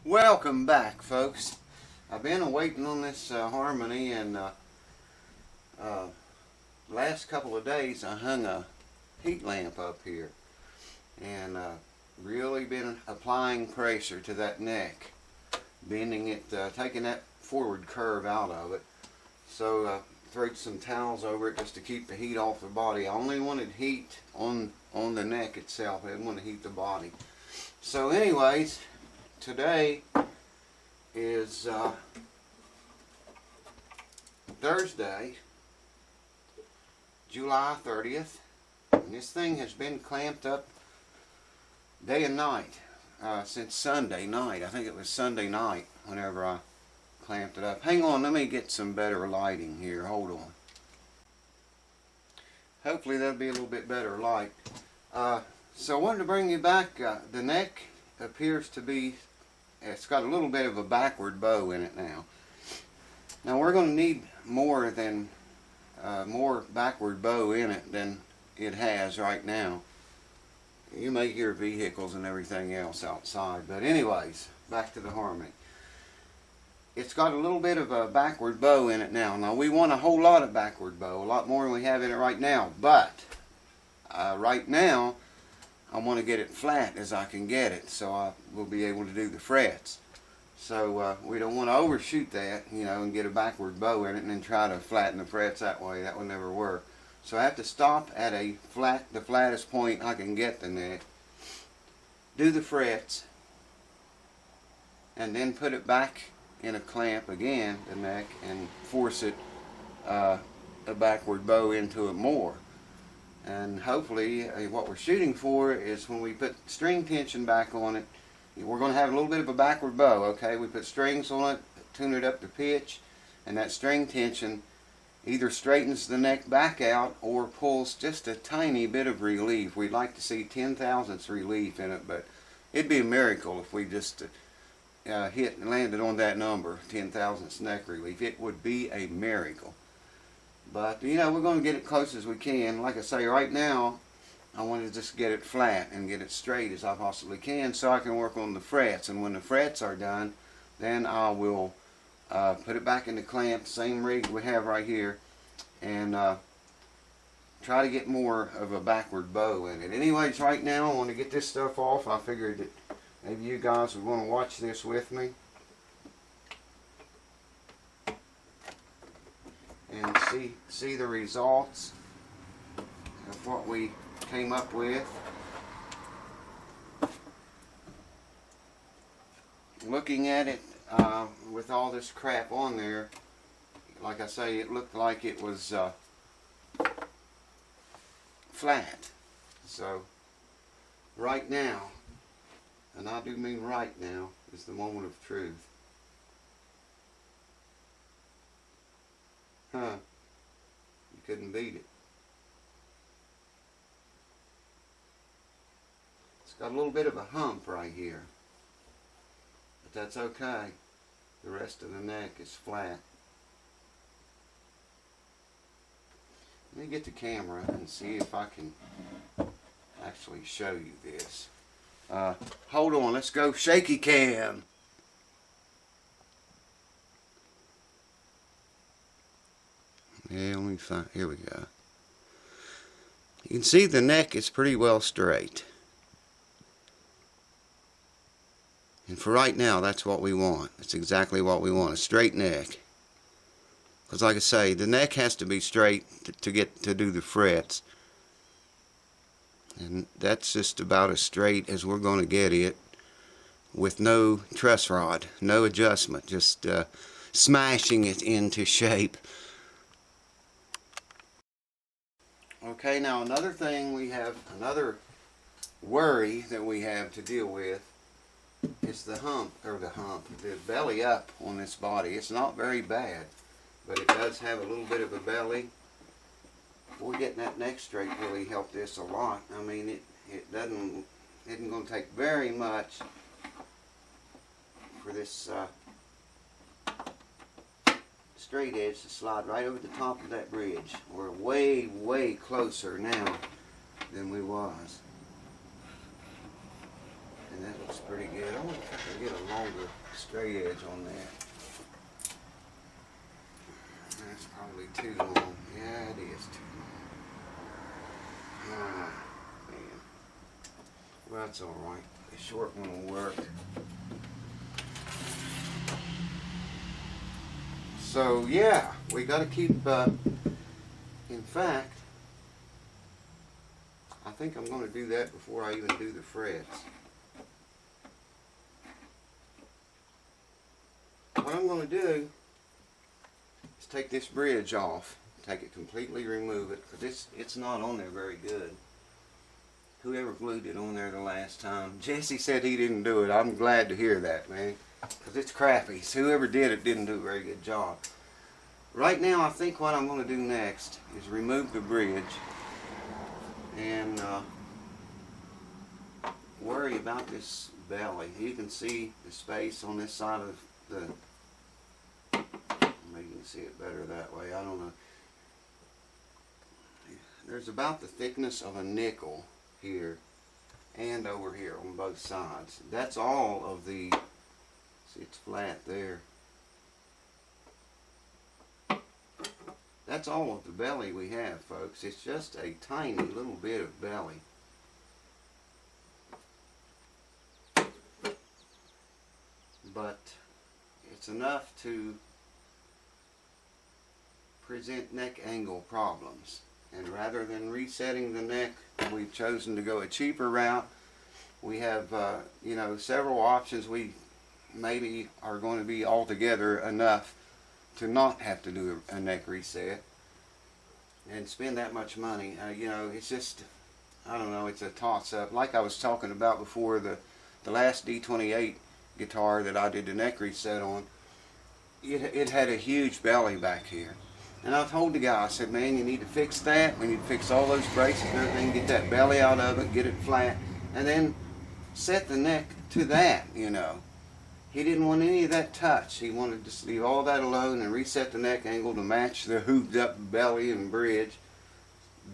Welcome back, folks. I've been waiting on this harmony, and last couple of days I hung a heat lamp up here and really been applying pressure to that neck, bending it, taking that forward curve out of it. So threw some towels over it just to keep the heat off the body. I only wanted heat on the neck itself. I didn't want to heat the body. So anyways, today is Thursday, July 30th, and this thing has been clamped up day and night since Sunday night. I think it was Sunday night whenever I clamped it up. Hang on, let me get some better lighting here. Hold on. Hopefully that'll be a little bit better light. So I wanted to bring you back. The neck appears to be, it's got a little bit of a backward bow in it now. Now we're going to need more backward bow in it than it has right now. You may hear vehicles and everything else outside, but anyways, back to the harmony. It's got a little bit of a backward bow in it now. Now we want a whole lot of backward bow, a lot more than we have in it right now, but right now I want to get it flat as I can get it, so I will be able to do the frets. So we don't want to overshoot that, you know, and get a backward bow in it and then try to flatten the frets that way. That would never work. So I have to stop at the flattest point I can get the neck, do the frets, and then put it back in a clamp again, the neck, and force it a backward bow into it more. And hopefully what we're shooting for is when we put string tension back on it, we're going to have a little bit of a backward bow, okay? We put strings on it, tune it up to pitch, and that string tension either straightens the neck back out or pulls just a tiny bit of relief. We'd like to see 10,000ths relief in it, but it'd be a miracle if we just hit and landed on that number, 10,000ths neck relief. It would be a miracle. But, you know, we're going to get it close as we can. Like I say, right now, I want to just get it flat and get it straight as I possibly can so I can work on the frets. And when the frets are done, then I will put it back in the clamp, same rig we have right here, and try to get more of a backward bow in it. Anyways, right now, I want to get this stuff off. I figured that maybe you guys would want to watch this with me and see the results of what we came up with. Looking at it with all this crap on there, like I say, it looked like it was flat. So right now, and I do mean right now, is the moment of truth. Huh. You couldn't beat it. It's got a little bit of a hump right here, but that's okay. The rest of the neck is flat. Let me get the camera and see if I can actually show you this. Hold on, let's go shaky cam. Yeah, let me find, here we go. You can see the neck is pretty well straight. And for right now, that's what we want. That's exactly what we want, a straight neck. Because like I say, the neck has to be straight to get to do the frets. And that's just about as straight as we're going to get it with no truss rod, no adjustment, just smashing it into shape. Okay, now another thing we have, another worry that we have to deal with is the the belly up on this body. It's not very bad, but it does have a little bit of a belly. Boy, getting that neck straight really helped this a lot. I mean, it isn't going to take very much for this straight edge to slide right over the top of that bridge. We're way, way closer now than we was. And that looks pretty good. I wonder if I can get a longer straight edge on that. That's probably too long. Yeah, it is too long. Oh, man. Well, that's alright. The short one will work. So, yeah, we got to keep, in fact, I think I'm going to do that before I even do the frets. What I'm going to do is take this bridge off, take it completely, remove it, because it's not on there very good. Whoever glued it on there the last time, Jesse said he didn't do it. I'm glad to hear that, man, because it's crappy. So whoever did it didn't do a very good job. Right now, I think what I'm going to do next is remove the bridge and worry about this belly. You can see the space on this side of the, maybe you can see it better that way, I don't know. There's about the thickness of a nickel here and over here on both sides. That's all of the, see, it's flat there. That's all of the belly we have, folks. It's just a tiny little bit of belly. But it's enough to present neck angle problems. And rather than resetting the neck, we've chosen to go a cheaper route. We have, you know, several options. We maybe are going to be altogether enough to not have to do a neck reset and spend that much money. You know, it's just, I don't know, it's a toss-up. Like I was talking about before, the last D28 guitar that I did the neck reset on, it had a huge belly back here. And I told the guy, I said, man, you need to fix that. We need to fix all those braces and everything, get that belly out of it, get it flat, and then set the neck to that, you know. He didn't want any of that touch. He wanted to leave all that alone and reset the neck angle to match the hooped up belly and bridge.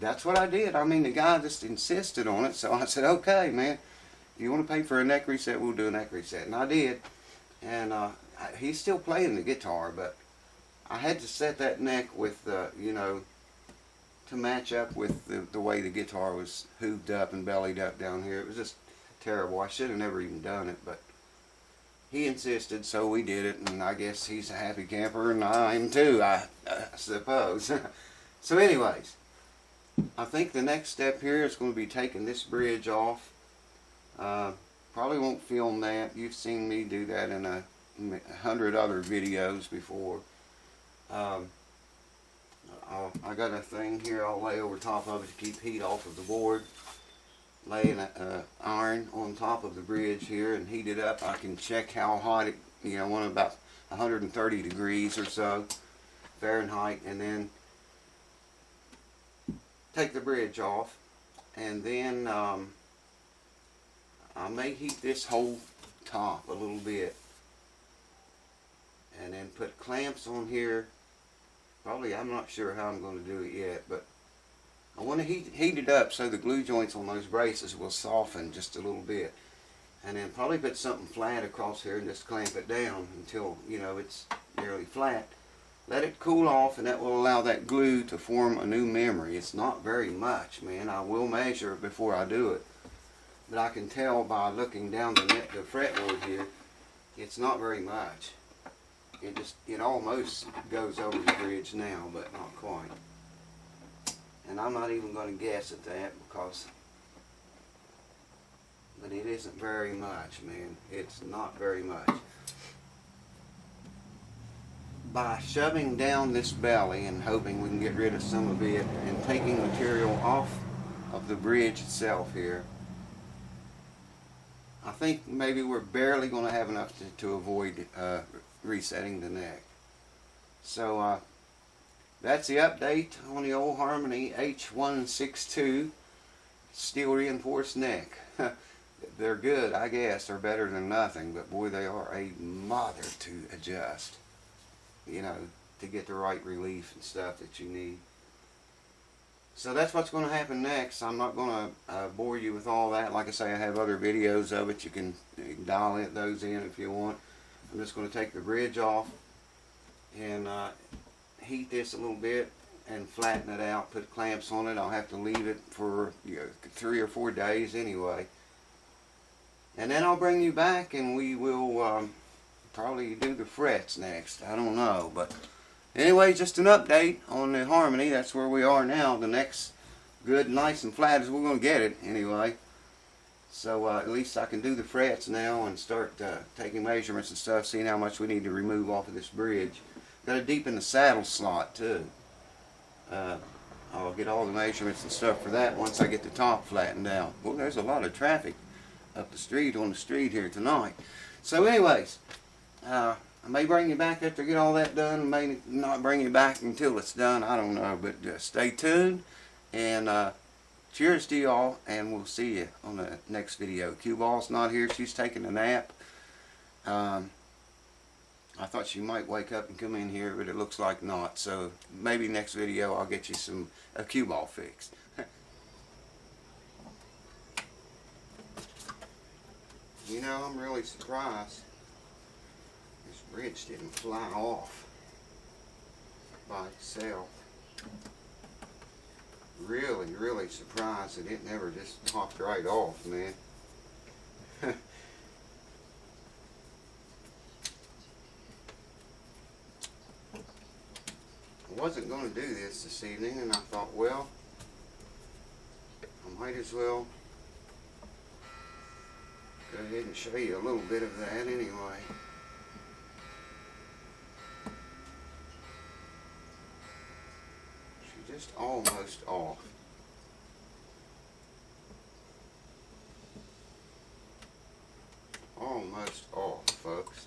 That's what I did. I mean, the guy just insisted on it, so I said, okay, man, if you want to pay for a neck reset, we'll do a neck reset. And I did. And he's still playing the guitar, but I had to set that neck with, you know, to match up with the way the guitar was hooped up and bellied up down here. It was just terrible. I should have never even done it, but he insisted, so we did it, and I guess he's a happy camper, and I am too, I suppose. So anyways, I think the next step here is going to be taking this bridge off. Probably won't film that. You've seen me do that in 100 other videos before. I got a thing here I'll lay over top of it to keep heat off of the board. Lay an iron on top of the bridge here and heat it up. I can check how hot it, you know, want about 130 degrees or so Fahrenheit, and then take the bridge off, and then I may heat this whole top a little bit and then put clamps on here. Probably, I'm not sure how I'm going to do it yet, but I want to heat it up so the glue joints on those braces will soften just a little bit. And then probably put something flat across here and just clamp it down until, you know, it's nearly flat. Let it cool off, and that will allow that glue to form a new memory. It's not very much, man. I will measure before I do it. But I can tell by looking down the fretboard here, it's not very much. It almost goes over the bridge now, but not quite. And I'm not even going to guess at that but it isn't very much, man. It's not very much. By shoving down this belly and hoping we can get rid of some of it and taking material off of the bridge itself here, I think maybe we're barely going to have enough to avoid resetting the neck. So that's the update on the old Harmony H162 steel reinforced neck. They're good, I guess. They're better than nothing, but boy, they are a mother to adjust, you know, to get the right relief and stuff that you need. So that's what's going to happen next. I'm not going to bore you with all that. Like I say, I have other videos of it. You can dial those in if you want. I'm just going to take the bridge off and heat this a little bit and flatten it out, put clamps on it. I'll have to leave it for 3 or 4 days anyway. And then I'll bring you back and we will probably do the frets next. I don't know, but anyway, just an update on the Harmony. That's where we are now. The next good, nice and flat as we're going to get it anyway. So at least I can do the frets now and start taking measurements and stuff, seeing how much we need to remove off of this bridge. Got to deepen the saddle slot too. I'll get all the measurements and stuff for that once I get the top flattened out. Well, there's a lot of traffic up the street on the street here tonight. So anyways, I may bring you back after I get all that done. May not bring you back until it's done. I don't know, but stay tuned. And cheers to y'all, and we'll see you on the next video. Cue Ball's not here. She's taking a nap. I thought she might wake up and come in here, but it looks like not. So maybe next video I'll get you a cue ball fixed. You know, I'm really surprised this bridge didn't fly off by itself. Really, really surprised that it never just popped right off, man. I wasn't going to do this evening, and I thought, well, I might as well go ahead and show you a little bit of that anyway. She's just almost off. Almost off, folks.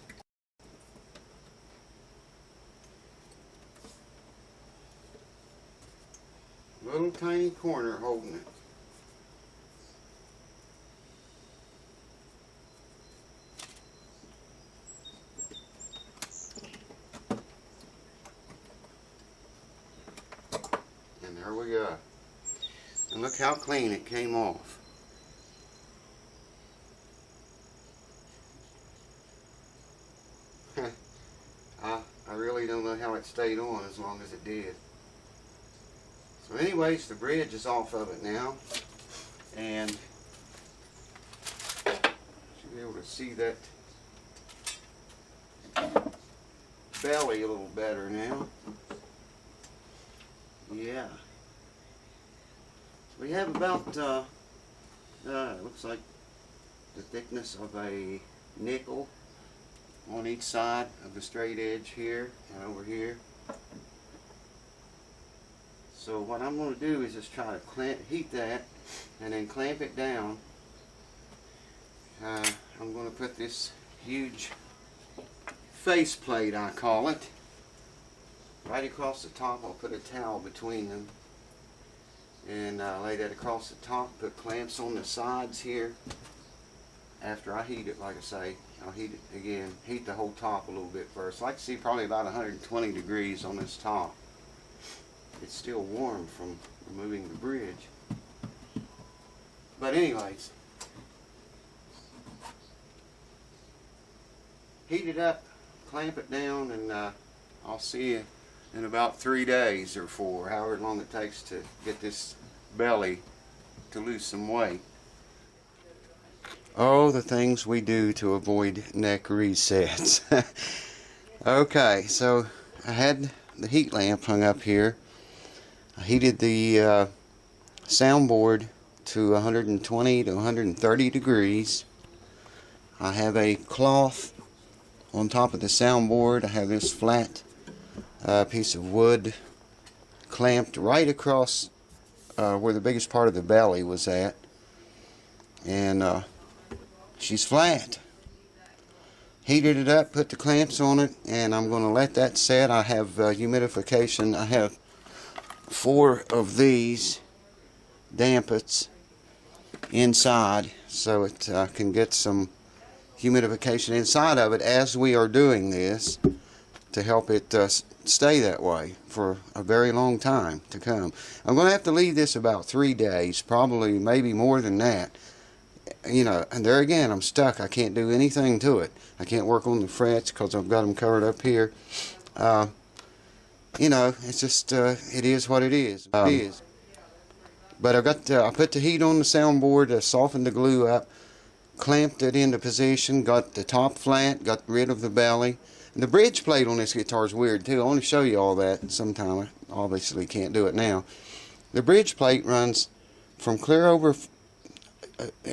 Little tiny corner holding it. And there we go. And look how clean it came off. I really don't know how it stayed on as long as it did. So anyways, the bridge is off of it now, and you should be able to see that belly a little better now. Yeah. We have about, it looks like the thickness of a nickel on each side of the straight edge here and over here. So what I'm going to do is just try to heat that and then clamp it down. I'm going to put this huge face plate, I call it, right across the top. I'll put a towel between them and lay that across the top, put clamps on the sides here. After I heat it, like I say, I'll heat it again, heat the whole top a little bit first. I like to see probably about 120 degrees on this top. It's still warm from removing the bridge. But anyways, heat it up, clamp it down, and I'll see you in about 3 days or 4, however long it takes to get this belly to lose some weight. Oh, the things we do to avoid neck resets. Okay, so I had the heat lamp hung up here. I heated the soundboard to 120 to 130 degrees. I have a cloth on top of the soundboard. I have this flat piece of wood clamped right across where the biggest part of the belly was at. And she's flat. Heated it up, put the clamps on it, and I'm going to let that set. I have humidification. I have 4 of these dampets inside, so it can get some humidification inside of it as we are doing this to help it stay that way for a very long time to come. I'm going to have to leave this about 3 days, probably maybe more than that. You know, and there again, I'm stuck. I can't do anything to it. I can't work on the frets because I've got them covered up here. You know, it's just, it is what it is. But I put the heat on the soundboard, softened the glue up, clamped it into position, got the top flat, got rid of the belly. And the bridge plate on this guitar is weird too. I want to show you all that sometime. I obviously can't do it now. The bridge plate runs from clear over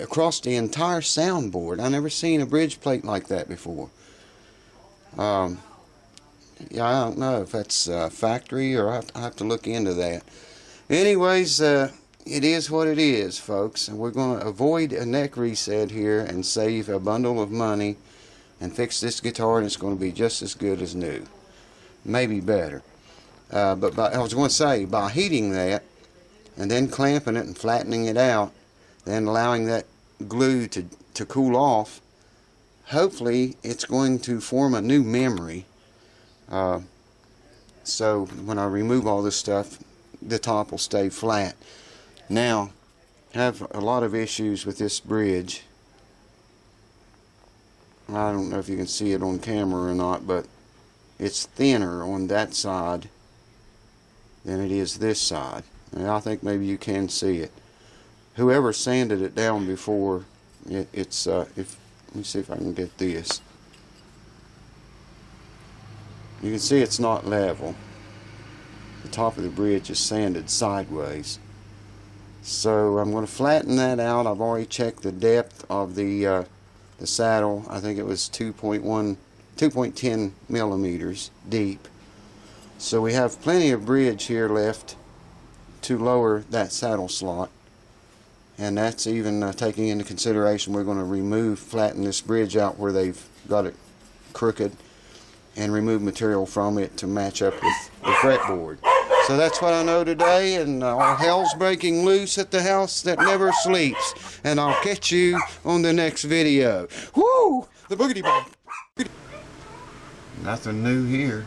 across the entire soundboard. I've never seen a bridge plate like that before. Yeah, I don't know if that's factory or I have to look into that. Anyways, it is what it is, folks. And we're going to avoid a neck reset here and save a bundle of money and fix this guitar, and it's going to be just as good as new. Maybe better. But I was going to say, by heating that and then clamping it and flattening it out, then allowing that glue to cool off, hopefully it's going to form a new memory. So when I remove all this stuff, the top will stay flat. Now, I have a lot of issues with this bridge. I don't know if you can see it on camera or not, but it's thinner on that side than it is this side. And I think maybe you can see it. Whoever sanded it down before, let me see if I can get this. You can see it's not level. The top of the bridge is sanded sideways. So I'm going to flatten that out. I've already checked the depth of the saddle. I think it was 2.10 millimeters deep. So we have plenty of bridge here left to lower that saddle slot. And that's even taking into consideration we're going to flatten this bridge out where they've got it crooked and remove material from it to match up with the fretboard. So that's what I know today, and all hell's breaking loose at the house that never sleeps. And I'll catch you on the next video. Woo! The boogity bump. Nothing new here.